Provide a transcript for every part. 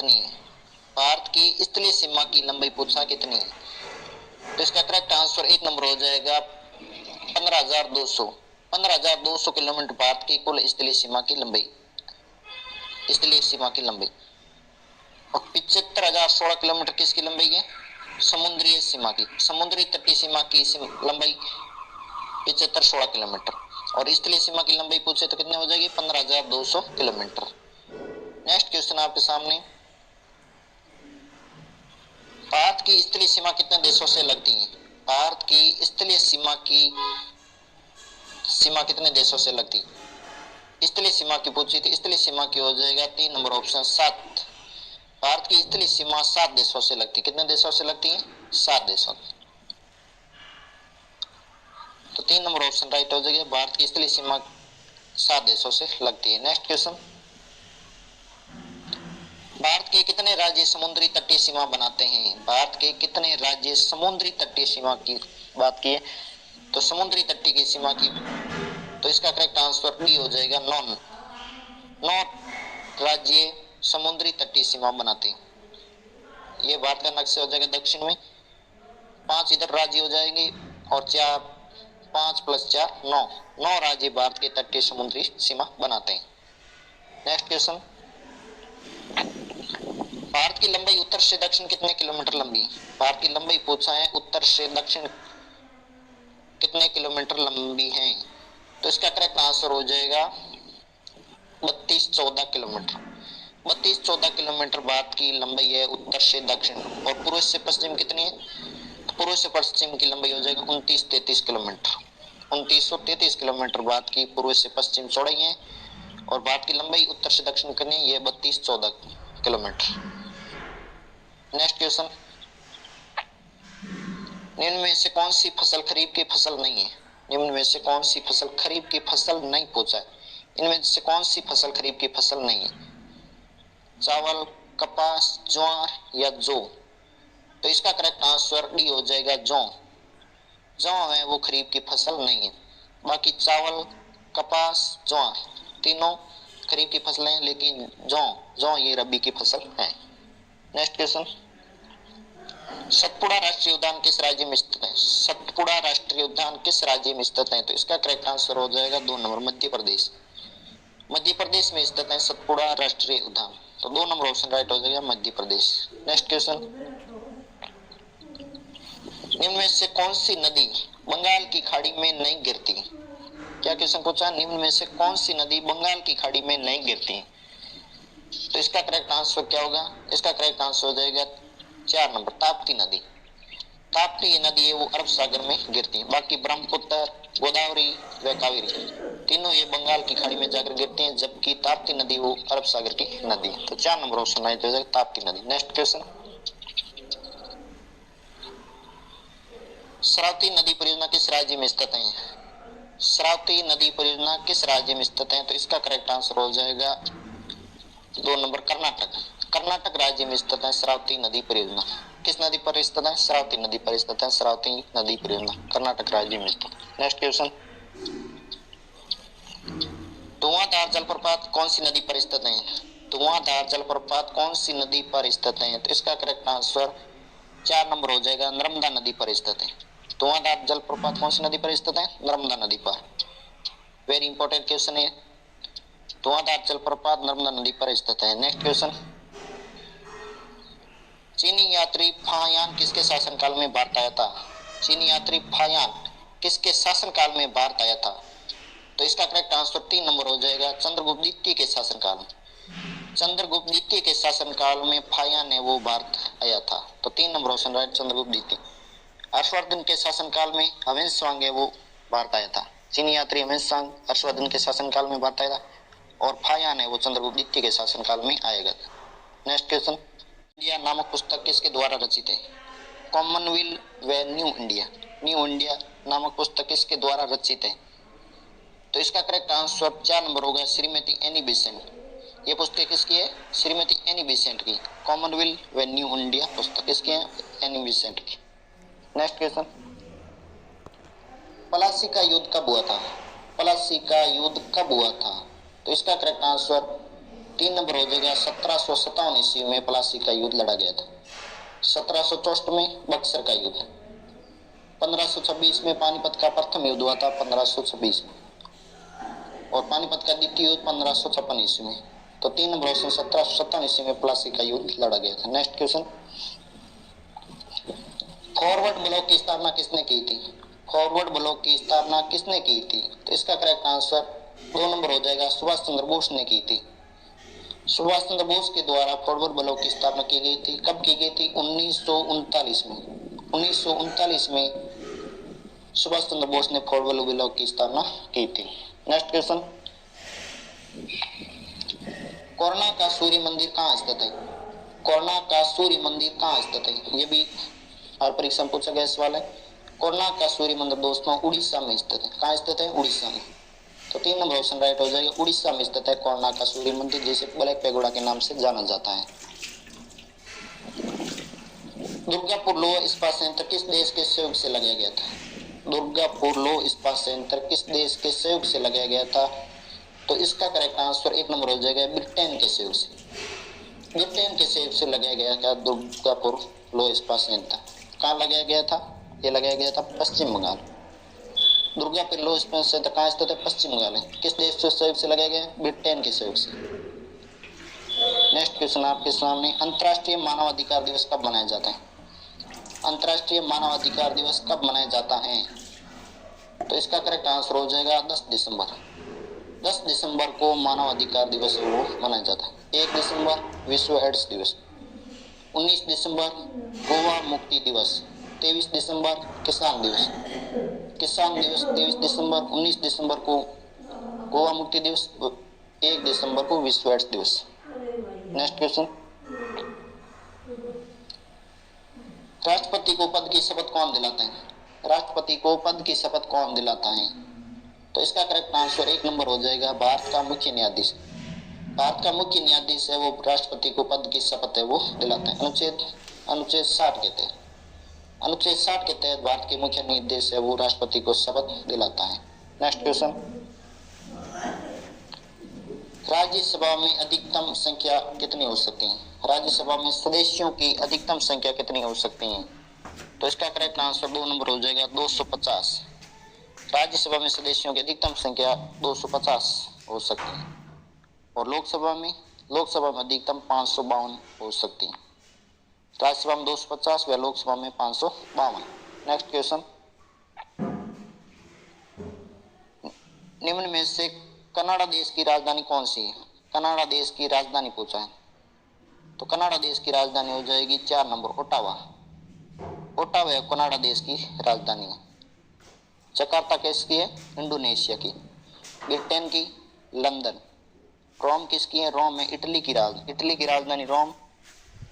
कितनी है? भारत की स्थलीय सीमा की लंबाई पूछा कितनी है? तो इसका करेक्ट आंसर एक नंबर हो जाएगा 15,200। 15,200 किलोमीटर भारत की कुल स्थलीय सीमा की लंबाई, स्थलीय सीमा की लंबाई। और 75,016 किलोमीटर किसकी लंबाई है? समुद्री सीमा की, समुद्री तटीय सीमा की लंबाई 7516 किलोमीटर। और स्थलीय सीमा की लंबाई पूछे तो कितने हो जाएगी? 15,200 किलोमीटर। नेक्स्ट क्वेश्चन आपके सामने, भारत की स्थलीय सीमा कितने देशों से लगती है? भारत की स्थलीय सीमा कितने देशों से लगती है? स्थलीय सीमा की पूछी थी, स्थलीय सीमा की हो जाएगा 3 नंबर ऑप्शन 7। भारत की स्थलीय सीमा 7 देशों से लगती है। कितने देशों से लगती है? 7 देशों। तो 3 नंबर ऑप्शन राइट हो जाएगा, भारत की स्थलीय सीमा 7 देशों से लगती है। नेक्स्ट क्वेश्चन, भारत के कितने राज्य समुद्री तटीय सीमा बनाते हैं? भारत के कितने राज्य समुद्री तटीय सीमा की बात की है तो समुद्री तटीय की सीमा की, तो इसका करेक्ट आंसर डी हो जाएगा 9। 9 राज्य समुद्री तटीय सीमा बनाते हैं। ये भारत का नक्शा हो जाएगा दक्षिण में, 5 इधर राज्य हो जाएंगे और 4, 5 + 4 9, 9 राज्य भारत के तटीय समुद्री सीमा बनाते हैं। नेक्स्ट क्वेश्चन, भारत की लंबाई उत्तर से दक्षिण कितने किलोमीटर लंबी? भारत की लंबाई पूछा है, उत्तर से दक्षिण कितने किलोमीटर लंबी है? तो इसका करेक्ट आंसर हो जाएगा 3214 किलोमीटर। 3214 किलोमीटर भारत की लंबाई है उत्तर से दक्षिण। और पूर्व से पश्चिम कितनी है? पूर्व से पश्चिम की लंबाई हो जाएगा 2933 किलोमीटर। 2933 किलोमीटर भारत की पूर्व से पश्चिम चौड़ाई है। और भारत की लंबाई उत्तर से दक्षिण कितनी है? 3214 किलोमीटर। नेक्स्ट क्वेश्चन, निम्न में से कौन सी फसल खरीफ की फसल नहीं है? निम्न में से कौन सी फसल खरीफ की फसल नहीं पूछा है? इनमें से कौन सी फसल खरीफ की फसल नहीं है? चावल, कपास, ज्वार या जौ? तो इसका करेक्ट आंसर डी हो जाएगा जौ। जौ है वो खरीफ की फसल नहीं है। बाकी चावल, कपास, ज्वार तीनों खरीफ की फसलें हैं, लेकिन जौ ये रबी की फसल है। नेक्स्ट क्वेश्चन, सतपुड़ा राष्ट्रीय उद्यान किस राज्य में स्थित है? सतपुड़ा राष्ट्रीय उद्यान किस राज्य में स्थित है? तो इसका करेक्ट आंसर हो जाएगा 2 नंबर मध्य प्रदेश। मध्य प्रदेश में स्थित है सतपुड़ा राष्ट्रीय उद्यान। तो 2 नंबर ऑप्शन राइट हो जाएगा मध्य प्रदेश। नेक्स्ट क्वेश्चन, निम्न में से कौन सी नदी बंगाल की खाड़ी में नहीं गिरती? क्या क्वेश्चन पूछा? निम्न में से कौन सी नदी बंगाल की खाड़ी में नहीं गिरती? तो इसका करेक्ट आंसर क्या होगा? इसका करेक्ट आंसर हो जाएगा 4 नंबर ताप्ती नदी। ताप्ती नदी है वो अरब सागर में गिरती है। बाकी ब्रह्मपुत्र, गोदावरी व कावेरी तीनों ये बंगाल की खाड़ी में जाकर गिरती हैं, जबकि ताप्ती नदी वो अरब सागर की नदी है। तो 4 नंबर ऑप्शन राइट हो जाएगा ताप्ती नदी। नेक्स्ट क्वेश्चन, शरावती नदी परियोजना किस राज्य में स्थित है? शरावती नदी परियोजना किस राज्य में स्थित है? तो इसका करेक्ट आंसर हो जाएगा 2 नंबर कर्नाटक। कर्नाटक राज्य में स्थित है शरावती नदी परियोजना। किस नदी पर स्थित है? शरावती नदी पर स्थित है शरावती नदी परियोजना, कर्नाटक राज्य में स्थित। नेक्स्ट क्वेश्चन, धुआंधार जलप्रपात कौन सी नदी पर स्थित है? धुआंधार जलप्रपात कौन सी नदी पर स्थित है? तो इसका करेक्ट आंसर 4 नंबर हो जाएगा नर्मदा नदी पर स्थित है। धुआंधार जलप्रपात कौन सी नदी पर स्थित है? नर्मदा नदी पर। वेरी इंपॉर्टेंट क्वेश्चन है, धुआंधार जलप्रपात नर्मदा नदी पर स्थित है। नेक्स्ट क्वेश्चन, चीनी यात्री फायान किसके शासनकाल में भारत आया था? चीनी यात्री फायान किसके शासनकाल में भारत आया था? तो इसका करेक्ट आंसर 3 नंबर हो जाएगा चंद्रगुप्त द्वितीय के शासनकाल में। चंद्रगुप्त द्वितीय के शासनकाल में फायान ने वो भारत आया था। तो 3 नंबर ऑप्शन राइट चंद्रगुप्त द्वितीय। हर्षवर्धन के शासनकाल में हवेंसांग है वो भारत आया था। चीनी यात्री हवेंसांग हर्षवर्धन के शासनकाल में भारत आया था और फायान है वो चंद्रगुप्त द्वितीय के शासनकाल में आएगा। नेक्स्ट क्वेश्चन, इंडिया नामक पुस्तक किसके द्वारा रचित है? कॉमनवेल्थ व न्यू इंडिया। न्यू इंडिया नामक पुस्तक किसके द्वारा रचित है? तो इसका करेक्ट आंसर 4 नंबर होगा श्रीमती एनी बेसेंट। ये पुस्तक किसकी है? श्रीमती एनी बेसेंट की। कॉमनवेल्थ व न्यू इंडिया पुस्तक किसकी है? एनी बेसेंट की। नेक्स्ट क्वेश्चन, प्लासी का युद्ध कब हुआ था? प्लासी का युद्ध कब हुआ था? तो इसका करेक्ट आंसर 3 नंबर हो जाएगा 1757 ईस्वी में प्लासी का युद्ध लड़ा गया था। 1764 में बक्सर का युद्ध। 1526 में पानीपत का प्रथम युद्ध हुआ था 1526 में, और पानीपत का द्वितीय युद्ध 1556 ईस्वी में। तो 3 नंबर ऑप्शन 1757 ईस्वी में प्लासी का युद्ध लड़ा गया था। नेक्स्ट क्वेश्चन, फॉरवर्ड ब्लॉक की स्थापना किसने की थी? फॉरवर्ड ब्लॉक की स्थापना किसने की थी? तो इसका करेक्ट आंसर 2 नंबर हो जाएगा सुभाष चंद्र बोस ने की थी। सुभाष चंद्र बोस के द्वारा फॉरवर्ड ब्लॉक की स्थापना की गई थी। कब की गई थी? 1939 में। 1939 में सुभाष चंद्र बोस ने फॉरवर्ड ब्लॉक की स्थापना की थी। नेक्स्ट क्वेश्चन, कोरना का सूर्य मंदिर कहाँ स्थित है? कोरना का सूर्य मंदिर कहाँ स्थित है? ये भी हर परीक्षा में पूछा गया सवाल है। कोरना का सूर्य मंदिर दोस्तों उड़ीसा में स्थित है। कहाँ स्थित है? उड़ीसा में। तो 3 नंबर ऑप्शन राइट हो जाएगा। उड़ीसा में स्थित है कोरना का सूर्य मंदिर, जिसे ब्लैक पैगोडा के नाम से जाना जाता है। दुर्गापुर लौह इस्पात संयंत्र किस देश के सहयोग से लगाया गया था? दुर्गापुर लौह इस्पात संयंत्र किस देश के सहयोग से लगाया गया था? तो इसका करेक्ट आंसर 1 नंबर हो जाएगा ब्रिटेन के सहयोग से। ब्रिटेन के सहयोग से लगाया गया था दुर्गापुर लौह इस्पात संयंत्र। कहाँ लगाया गया था? ये लगाया गया था पश्चिम बंगाल। दुर्गापुर लौह इस्पात संयंत्र कहाँ स्थित है? पश्चिम बंगाल है। किस देश के सहयोग से लगाया गया? ब्रिटेन के सहयोग से। नेक्स्ट क्वेश्चन आपके सामने, अंतर्राष्ट्रीय मानवाधिकार दिवस कब मनाया जाता है? अंतर्राष्ट्रीय मानवाधिकार दिवस कब मनाया जाता है? तो इसका करेक्ट आंसर हो जाएगा 10 दिसंबर। 10 दिसंबर को मानवाधिकार दिवस वो मनाया जाता है। 1 दिसंबर विश्व एड्स दिवस, 19 दिसंबर गोवा मुक्ति दिवस, 23 दिसंबर किसान दिवस। किसान दिवस 23 दिसंबर, 19 दिसंबर को गोवा मुक्ति दिवस, 1 दिसंबर को विश्व एड्स दिवस। नेक्स्ट क्वेश्चन, राष्ट्रपति को पद की शपथ कौन दिलाता है? राष्ट्रपति को पद की शपथ कौन दिलाता है? तो इसका करेक्ट आंसर 1 नंबर हो जाएगा भारत का मुख्य न्यायाधीश। भारत का मुख्य न्यायाधीश है वो राष्ट्रपति को पद की शपथ है वो दिलाता है। अनुच्छेद 60 के तहत, अनुच्छेद 60 के तहत भारत के मुख्य न्यायाधीश है वो राष्ट्रपति को शपथ दिलाता है। नेक्स्ट क्वेश्चन, राज्यसभा में अधिकतम संख्या कितनी हो सकती है? राज्यसभा में सदस्यों की अधिकतम संख्या कितनी हो सकती है? तो इसका करेक्ट आंसर 2 नंबर हो जाएगा 250। राज्यसभा में सदस्यों की अधिकतम संख्या 250 हो सकती है, और लोकसभा में अधिकतम 552 हो सकती है। राज्यसभा में 250 व लोकसभा में 552। नेक्स्ट क्वेश्चन, निम्न में से कनाडा देश की राजधानी कौन सी है? कनाडा देश की राजधानी पूछा है, तो कनाडा देश की राजधानी हो जाएगी 4 नंबर ओटावा। ओटावा कनाडा देश की राजधानी है। जकार्ता किसकी है? इंडोनेशिया की। ब्रिटेन की लंदन। रोम किसकी है? रोम है इटली की राजधानी रोम।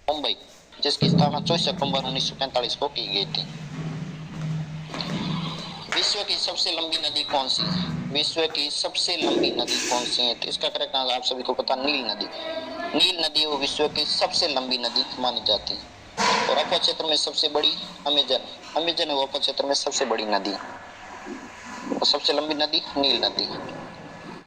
मुंबई, जिसकी स्थापना 24 अक्टूबर 1945 को की गई थी। विश्व की सबसे लंबी नदी कौन सी है? विश्व की सबसे लंबी नदी कौन सी है? तो इसका करेक्ट आंसर आप सभी को पता, नील नदी। नील नदी वो विश्व की सबसे लंबी नदी मानी जाती है। और अपर क्षेत्र में सबसे बड़ी अमेजन है वो अपर क्षेत्र में सबसे बड़ी नदी, और सबसे लंबी नदी नील नदी।